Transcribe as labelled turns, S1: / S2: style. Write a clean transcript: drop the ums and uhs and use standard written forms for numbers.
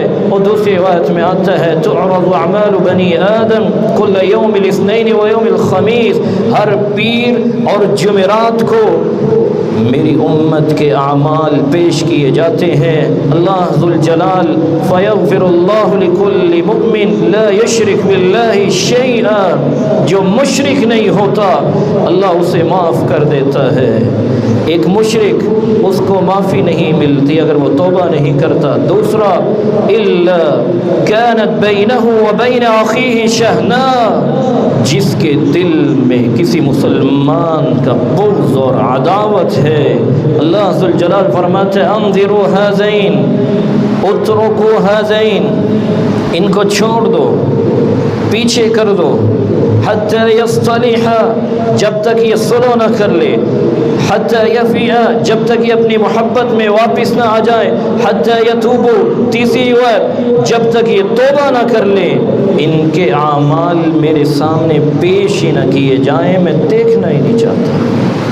S1: اور دوسری روایت میں آتا ہے تعرض اعمال بنی آدم کل یوم الاثنین و یوم الخمیس، ہر پیر اور جمعرات کو میری امت کے اعمال پیش کیے جاتے ہیں۔ اللہ ذوالجلال فیغفر اللہ لکل مؤمن لا یشرک باللہ شیئا، جو مشرک نہیں ہوتا اللہ اسے معاف کر دیتا ہے۔ ایک مشرک اس کو معافی نہیں ملتی اگر وہ توبہ نہیں کرتا۔ دوسرا الا كانت بینہ وبین اخیہ شحناء، جس کے دل میں کسی مسلمان کا بغض اور عداوت ہے، اللہ ذوالجلال فرماتے ہیں انظروا ہذین اترکوا ہذین، ان کو چھوڑ دو، پیچھے کر دو، حتی یصطلحا، جب تک یہ صلح نہ کر لے، حتی یفیئا، جب تک یہ اپنی محبت میں واپس نہ آ جائے، حتی یتوبو، تیسری بات جب تک یہ توبہ نہ کر لے، ان کے اعمال میرے سامنے پیش ہی نہ کیے جائیں، میں دیکھنا ہی نہیں چاہتا۔